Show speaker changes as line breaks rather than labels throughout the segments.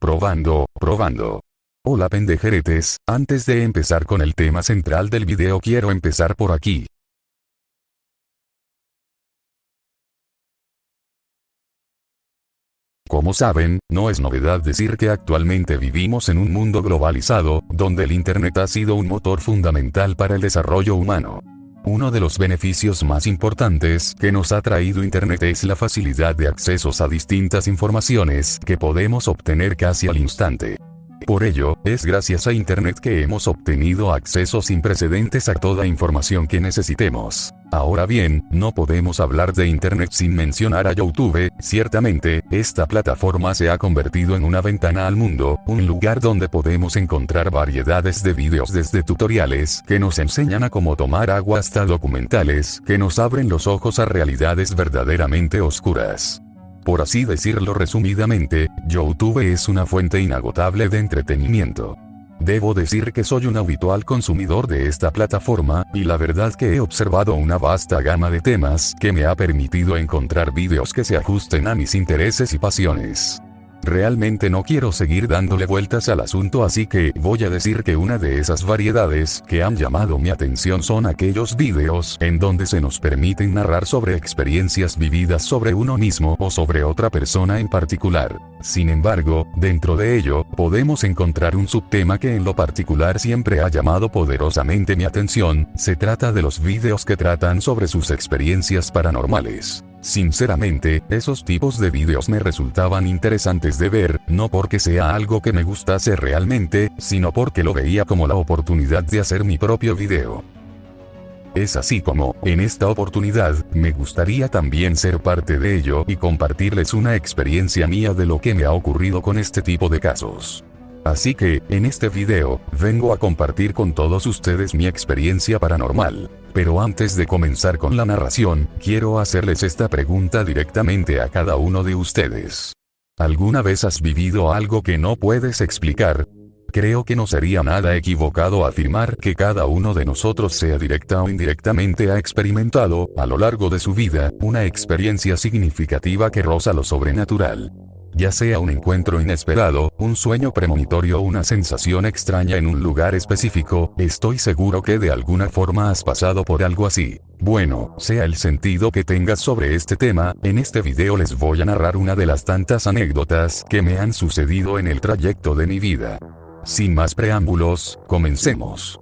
Probando, probando. Hola pendejeretes, antes de empezar con el tema central del video quiero empezar por aquí. Como saben, no es novedad decir que actualmente vivimos en un mundo globalizado, donde el Internet ha sido un motor fundamental para el desarrollo humano. Uno de los beneficios más importantes que nos ha traído Internet es la facilidad de accesos a distintas informaciones que podemos obtener casi al instante. Por ello, es gracias a Internet que hemos obtenido acceso sin precedentes a toda información que necesitemos. Ahora bien, no podemos hablar de Internet sin mencionar a YouTube. Ciertamente, esta plataforma se ha convertido en una ventana al mundo, un lugar donde podemos encontrar variedades de videos desde tutoriales que nos enseñan a cómo tomar agua hasta documentales que nos abren los ojos a realidades verdaderamente oscuras. Por así decirlo resumidamente, YouTube es una fuente inagotable de entretenimiento. Debo decir que soy un habitual consumidor de esta plataforma, y la verdad que he observado una vasta gama de temas que me ha permitido encontrar videos que se ajusten a mis intereses y pasiones. Realmente no quiero seguir dándole vueltas al asunto, así que voy a decir que una de esas variedades que han llamado mi atención son aquellos videos en donde se nos permiten narrar sobre experiencias vividas sobre uno mismo o sobre otra persona en particular. Sin embargo, dentro de ello, podemos encontrar un subtema que en lo particular siempre ha llamado poderosamente mi atención. Se trata de los videos que tratan sobre sus experiencias paranormales. Sinceramente, esos tipos de videos me resultaban interesantes de ver, no porque sea algo que me gustase realmente, sino porque lo veía como la oportunidad de hacer mi propio video. Es así como, en esta oportunidad, me gustaría también ser parte de ello y compartirles una experiencia mía de lo que me ha ocurrido con este tipo de casos. Así que, en este video, vengo a compartir con todos ustedes mi experiencia paranormal. Pero antes de comenzar con la narración, quiero hacerles esta pregunta directamente a cada uno de ustedes. ¿Alguna vez has vivido algo que no puedes explicar? Creo que no sería nada equivocado afirmar que cada uno de nosotros, sea directa o indirectamente, ha experimentado, a lo largo de su vida, una experiencia significativa que roza lo sobrenatural. Ya sea un encuentro inesperado, un sueño premonitorio o una sensación extraña en un lugar específico, estoy seguro que de alguna forma has pasado por algo así. Bueno, sea el sentido que tengas sobre este tema, en este video les voy a narrar una de las tantas anécdotas que me han sucedido en el trayecto de mi vida. Sin más preámbulos, comencemos.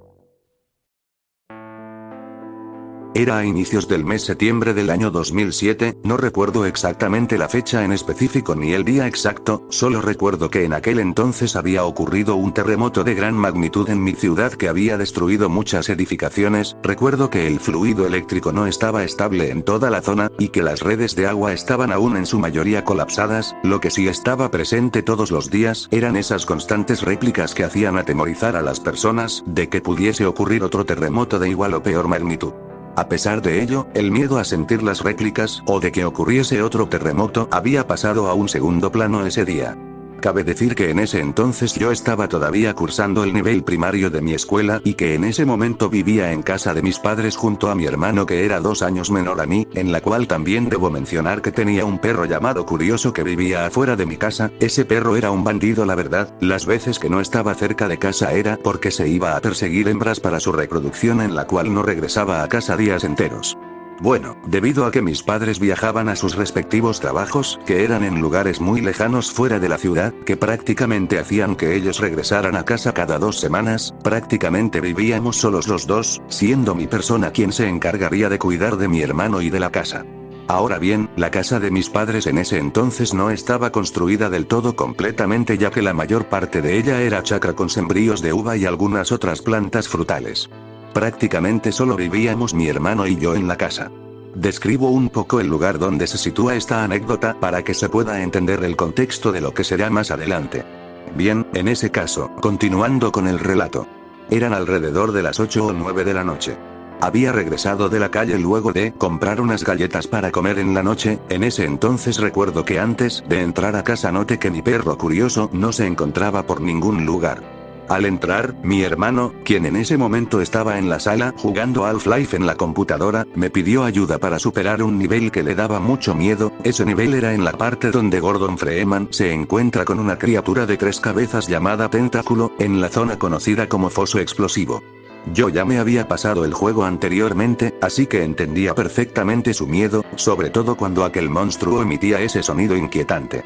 Era a inicios del mes septiembre del año 2007, no recuerdo exactamente la fecha en específico ni el día exacto, solo recuerdo que en aquel entonces había ocurrido un terremoto de gran magnitud en mi ciudad que había destruido muchas edificaciones. Recuerdo que el fluido eléctrico no estaba estable en toda la zona, y que las redes de agua estaban aún en su mayoría colapsadas. Lo que sí estaba presente todos los días eran esas constantes réplicas que hacían atemorizar a las personas de que pudiese ocurrir otro terremoto de igual o peor magnitud. A pesar de ello, el miedo a sentir las réplicas, o de que ocurriese otro terremoto, había pasado a un segundo plano ese día. Cabe decir que en ese entonces yo estaba todavía cursando el nivel primario de mi escuela, y que en ese momento vivía en casa de mis padres junto a mi hermano, que era 2 años menor a mí, en la cual también debo mencionar que tenía un perro llamado Curioso que vivía afuera de mi casa. Ese perro era un bandido, la verdad. Las veces que no estaba cerca de casa era porque se iba a perseguir hembras para su reproducción, en la cual no regresaba a casa días enteros. Bueno, debido a que mis padres viajaban a sus respectivos trabajos, que eran en lugares muy lejanos fuera de la ciudad, que prácticamente hacían que ellos regresaran a casa cada 2 semanas, prácticamente vivíamos solos los dos, siendo mi persona quien se encargaría de cuidar de mi hermano y de la casa. Ahora bien, la casa de mis padres en ese entonces no estaba construida del todo completamente, ya que la mayor parte de ella era chacra con sembríos de uva y algunas otras plantas frutales. Prácticamente solo vivíamos mi hermano y yo en la casa. Describo un poco el lugar donde se sitúa esta anécdota para que se pueda entender el contexto de lo que será más adelante. Bien, en ese caso, continuando con el relato. Eran alrededor de las 8 o 9 de la noche. Había regresado de la calle luego de comprar unas galletas para comer en la noche. En ese entonces recuerdo que antes de entrar a casa noté que mi perro Curioso no se encontraba por ningún lugar. Al entrar, mi hermano, quien en ese momento estaba en la sala jugando Half-Life en la computadora, me pidió ayuda para superar un nivel que le daba mucho miedo. Ese nivel era en la parte donde Gordon Freeman se encuentra con una criatura de 3 cabezas llamada Tentáculo, en la zona conocida como Foso Explosivo. Yo ya me había pasado el juego anteriormente, así que entendía perfectamente su miedo, sobre todo cuando aquel monstruo emitía ese sonido inquietante.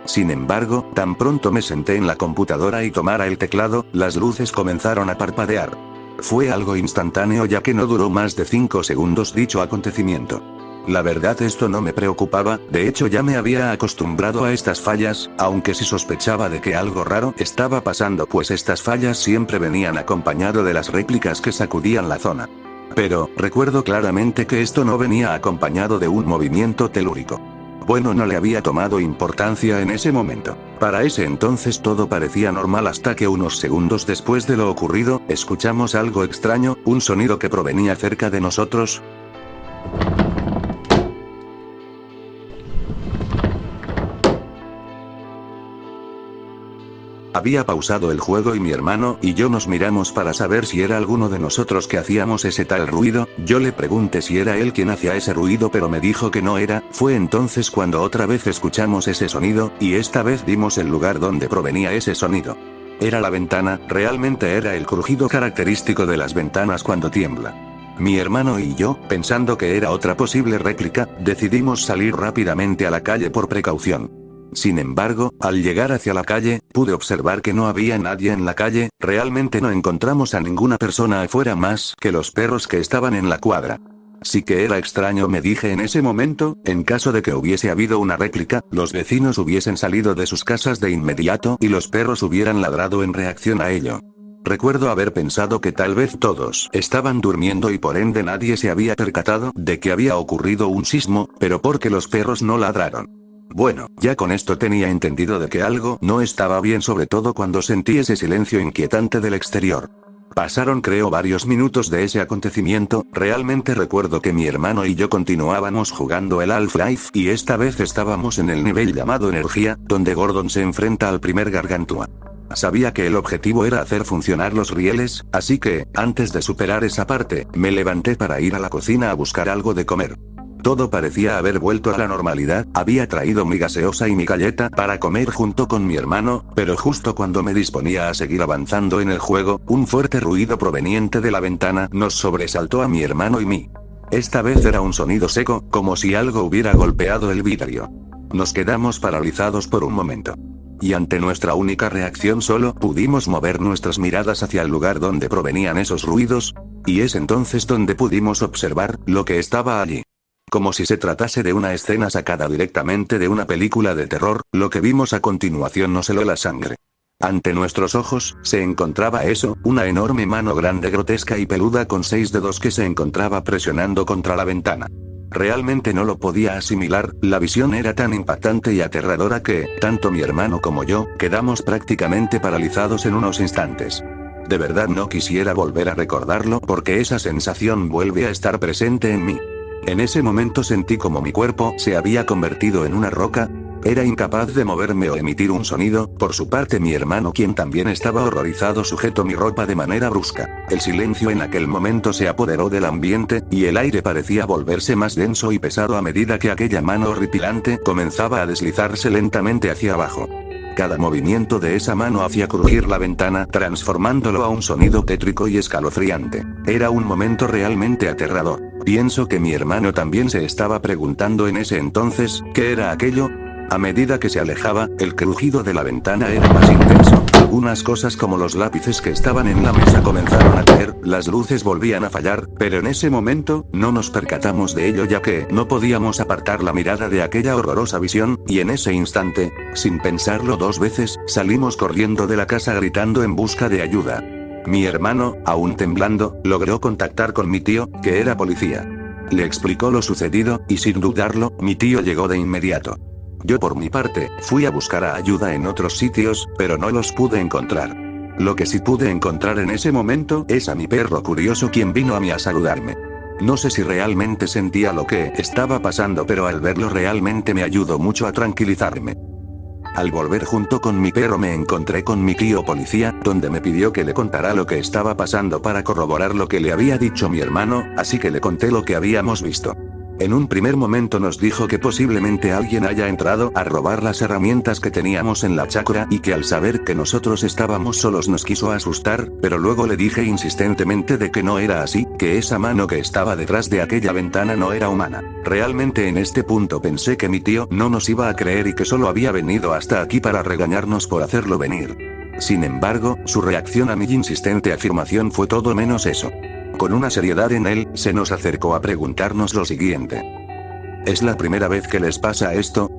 Sin embargo, tan pronto me senté en la computadora y tomara el teclado, las luces comenzaron a parpadear. Fue algo instantáneo ya que no duró más de 5 segundos dicho acontecimiento. La verdad esto no me preocupaba, de hecho ya me había acostumbrado a estas fallas, aunque sí sospechaba de que algo raro estaba pasando pues estas fallas siempre venían acompañado de las réplicas que sacudían la zona. Pero, recuerdo claramente que esto no venía acompañado de un movimiento telúrico. Bueno, no le había tomado importancia en ese momento. Para ese entonces todo parecía normal hasta que unos segundos después de lo ocurrido, escuchamos algo extraño, un sonido que provenía cerca de nosotros. Había pausado el juego y mi hermano y yo nos miramos para saber si era alguno de nosotros que hacíamos ese tal ruido. Yo le pregunté si era él quien hacía ese ruido pero me dijo que no era. Fue entonces cuando otra vez escuchamos ese sonido, y esta vez dimos el lugar donde provenía ese sonido. Era la ventana, realmente era el crujido característico de las ventanas cuando tiembla. Mi hermano y yo, pensando que era otra posible réplica, decidimos salir rápidamente a la calle por precaución. Sin embargo, al llegar hacia la calle, pude observar que no había nadie en la calle, realmente no encontramos a ninguna persona afuera más que los perros que estaban en la cuadra. Sí que era extraño, me dije en ese momento, en caso de que hubiese habido una réplica, los vecinos hubiesen salido de sus casas de inmediato y los perros hubieran ladrado en reacción a ello. Recuerdo haber pensado que tal vez todos estaban durmiendo y por ende nadie se había percatado de que había ocurrido un sismo, pero porque los perros no ladraron. Bueno, ya con esto tenía entendido de que algo no estaba bien, sobre todo cuando sentí ese silencio inquietante del exterior. Pasaron creo varios minutos de ese acontecimiento, realmente recuerdo que mi hermano y yo continuábamos jugando el Half-Life y esta vez estábamos en el nivel llamado Energía, donde Gordon se enfrenta al primer Gargantúa. Sabía que el objetivo era hacer funcionar los rieles, así que, antes de superar esa parte, me levanté para ir a la cocina a buscar algo de comer. Todo parecía haber vuelto a la normalidad, había traído mi gaseosa y mi galleta para comer junto con mi hermano, pero justo cuando me disponía a seguir avanzando en el juego, un fuerte ruido proveniente de la ventana nos sobresaltó a mi hermano y mí. Esta vez era un sonido seco, como si algo hubiera golpeado el vidrio. Nos quedamos paralizados por un momento. Y ante nuestra única reacción solo pudimos mover nuestras miradas hacia el lugar donde provenían esos ruidos, y es entonces donde pudimos observar lo que estaba allí. Como si se tratase de una escena sacada directamente de una película de terror, lo que vimos a continuación nos heló la sangre. Ante nuestros ojos, se encontraba eso, una enorme mano grande, grotesca y peluda con 6 dedos que se encontraba presionando contra la ventana. Realmente no lo podía asimilar, la visión era tan impactante y aterradora que, tanto mi hermano como yo, quedamos prácticamente paralizados en unos instantes. De verdad no quisiera volver a recordarlo porque esa sensación vuelve a estar presente en mí. En ese momento sentí como mi cuerpo se había convertido en una roca. Era incapaz de moverme o emitir un sonido. Por su parte mi hermano, quien también estaba horrorizado, sujetó mi ropa de manera brusca. El silencio en aquel momento se apoderó del ambiente, y el aire parecía volverse más denso y pesado a medida que aquella mano horripilante comenzaba a deslizarse lentamente hacia abajo. Cada movimiento de esa mano hacía crujir la ventana, transformándolo a un sonido tétrico y escalofriante. Era un momento realmente aterrador. Pienso que mi hermano también se estaba preguntando en ese entonces, ¿qué era aquello? A medida que se alejaba, el crujido de la ventana era más intenso. Algunas cosas como los lápices que estaban en la mesa comenzaron a caer, las luces volvían a fallar, pero en ese momento, no nos percatamos de ello ya que no podíamos apartar la mirada de aquella horrorosa visión, y en ese instante, sin pensarlo 2 veces, salimos corriendo de la casa gritando en busca de ayuda. Mi hermano, aún temblando, logró contactar con mi tío, que era policía. Le explicó lo sucedido, y sin dudarlo, mi tío llegó de inmediato. Yo por mi parte, fui a buscar ayuda en otros sitios, pero no los pude encontrar. Lo que sí pude encontrar en ese momento es a mi perro curioso, quien vino a mí a saludarme. No sé si realmente sentía lo que estaba pasando, pero al verlo realmente me ayudó mucho a tranquilizarme. Al volver junto con mi perro me encontré con mi tío policía, donde me pidió que le contara lo que estaba pasando para corroborar lo que le había dicho mi hermano, así que le conté lo que habíamos visto. En un primer momento nos dijo que posiblemente alguien haya entrado a robar las herramientas que teníamos en la chacra y que al saber que nosotros estábamos solos nos quiso asustar, pero luego le dije insistentemente de que no era así, que esa mano que estaba detrás de aquella ventana no era humana. Realmente en este punto pensé que mi tío no nos iba a creer y que solo había venido hasta aquí para regañarnos por hacerlo venir. Sin embargo, su reacción a mi insistente afirmación fue todo menos eso. Con una seriedad en él, se nos acercó a preguntarnos lo siguiente. ¿Es la primera vez que les pasa esto?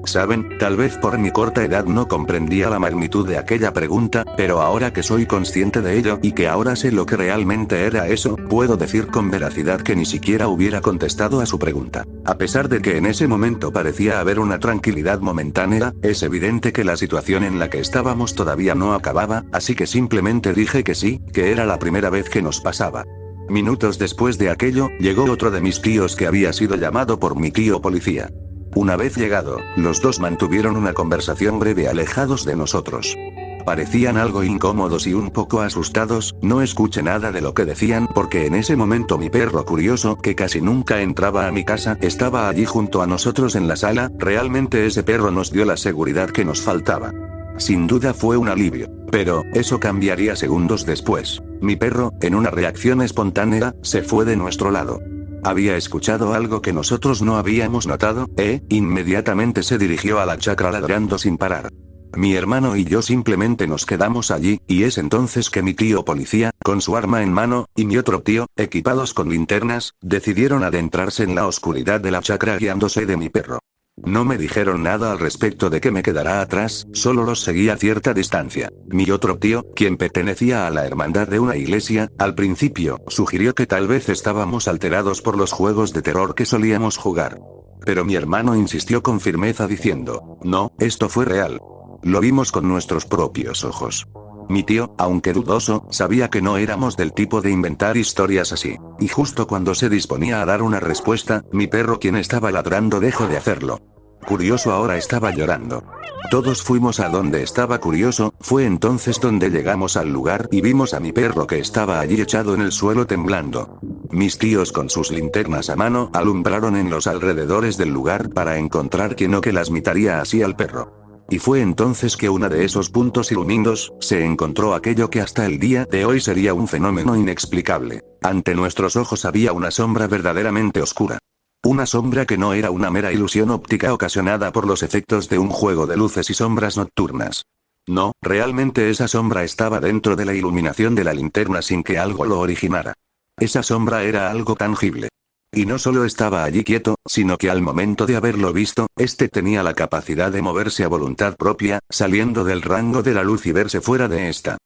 Saben, tal vez por mi corta edad no comprendía la magnitud de aquella pregunta, pero ahora que soy consciente de ello y que ahora sé lo que realmente era eso, puedo decir con veracidad que ni siquiera hubiera contestado a su pregunta. A pesar de que en ese momento parecía haber una tranquilidad momentánea, es evidente que la situación en la que estábamos todavía no acababa, así que simplemente dije que sí, que era la primera vez que nos pasaba. Minutos después de aquello, llegó otro de mis tíos que había sido llamado por mi tío policía. Una vez llegado, los dos mantuvieron una conversación breve alejados de nosotros. Parecían algo incómodos y un poco asustados. No escuché nada de lo que decían porque en ese momento mi perro curioso, que casi nunca entraba a mi casa, estaba allí junto a nosotros en la sala. Realmente ese perro nos dio la seguridad que nos faltaba. Sin duda fue un alivio. Pero, eso cambiaría segundos después. Mi perro, en una reacción espontánea, se fue de nuestro lado. Había escuchado algo que nosotros no habíamos notado, inmediatamente se dirigió a la chacra ladrando sin parar. Mi hermano y yo simplemente nos quedamos allí, y es entonces que mi tío policía, con su arma en mano, y mi otro tío, equipados con linternas, decidieron adentrarse en la oscuridad de la chacra guiándose de mi perro. No me dijeron nada al respecto de que me quedara atrás, solo los seguí a cierta distancia. Mi otro tío, quien pertenecía a la hermandad de una iglesia, al principio, sugirió que tal vez estábamos alterados por los juegos de terror que solíamos jugar. Pero mi hermano insistió con firmeza diciendo, no, esto fue real. Lo vimos con nuestros propios ojos. Mi tío, aunque dudoso, sabía que no éramos del tipo de inventar historias así. Y justo cuando se disponía a dar una respuesta, mi perro, quien estaba ladrando, dejó de hacerlo. Curioso ahora estaba llorando. Todos fuimos a donde estaba Curioso. Fue entonces donde llegamos al lugar y vimos a mi perro que estaba allí echado en el suelo temblando. Mis tíos con sus linternas a mano alumbraron en los alrededores del lugar para encontrar quién o qué las mitaría así al perro. Y fue entonces que uno de esos puntos iluminados, se encontró aquello que hasta el día de hoy sería un fenómeno inexplicable. Ante nuestros ojos había una sombra verdaderamente oscura. Una sombra que no era una mera ilusión óptica ocasionada por los efectos de un juego de luces y sombras nocturnas. No, realmente esa sombra estaba dentro de la iluminación de la linterna sin que algo lo originara. Esa sombra era algo tangible. Y no solo estaba allí quieto, sino que al momento de haberlo visto, este tenía la capacidad de moverse a voluntad propia, saliendo del rango de la luz y verse fuera de esta.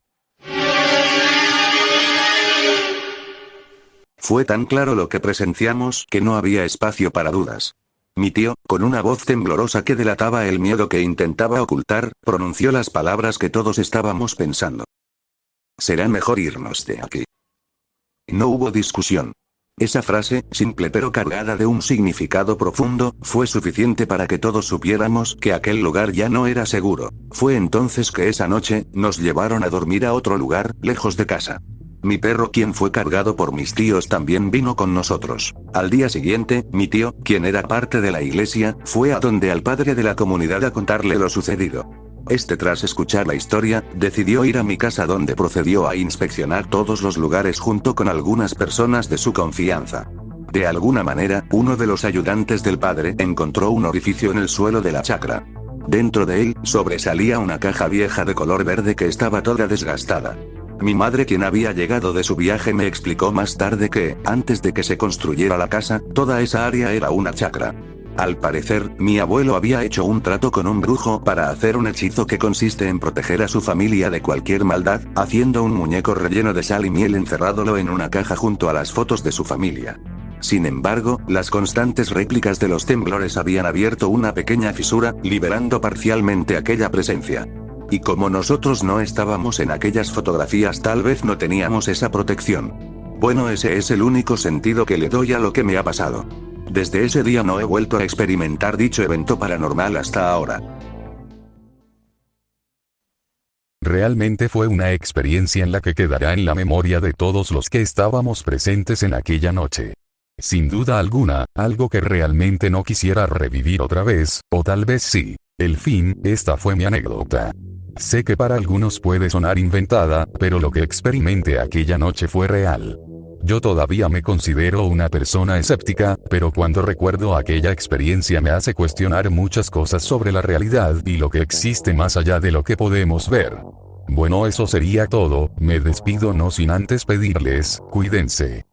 Fue tan claro lo que presenciamos que no había espacio para dudas. Mi tío, con una voz temblorosa que delataba el miedo que intentaba ocultar, pronunció las palabras que todos estábamos pensando. Será mejor irnos de aquí. No hubo discusión. Esa frase, simple pero cargada de un significado profundo, fue suficiente para que todos supiéramos que aquel lugar ya no era seguro. Fue entonces que esa noche, nos llevaron a dormir a otro lugar, lejos de casa. Mi perro, quien fue cargado por mis tíos, también vino con nosotros. Al día siguiente, mi tío, quien era parte de la iglesia, fue a donde al padre de la comunidad a contarle lo sucedido. Este, tras escuchar la historia, decidió ir a mi casa, donde procedió a inspeccionar todos los lugares junto con algunas personas de su confianza. De alguna manera, uno de los ayudantes del padre encontró un orificio en el suelo de la chacra. Dentro de él, sobresalía una caja vieja de color verde que estaba toda desgastada. Mi madre, quien había llegado de su viaje, me explicó más tarde que, antes de que se construyera la casa, toda esa área era una chacra. Al parecer, mi abuelo había hecho un trato con un brujo para hacer un hechizo que consiste en proteger a su familia de cualquier maldad, haciendo un muñeco relleno de sal y miel encerrándolo en una caja junto a las fotos de su familia. Sin embargo, las constantes réplicas de los temblores habían abierto una pequeña fisura, liberando parcialmente aquella presencia. Y como nosotros no estábamos en aquellas fotografías, tal vez no teníamos esa protección. Bueno, ese es el único sentido que le doy a lo que me ha pasado. Desde ese día no he vuelto a experimentar dicho evento paranormal hasta ahora.
Realmente fue una experiencia en la que quedará en la memoria de todos los que estábamos presentes en aquella noche. Sin duda alguna, algo que realmente no quisiera revivir otra vez, o tal vez sí. En fin, esta fue mi anécdota. Sé que para algunos puede sonar inventada, pero lo que experimenté aquella noche fue real. Yo todavía me considero una persona escéptica, pero cuando recuerdo aquella experiencia me hace cuestionar muchas cosas sobre la realidad y lo que existe más allá de lo que podemos ver. Bueno, eso sería todo, me despido no sin antes pedirles, cuídense.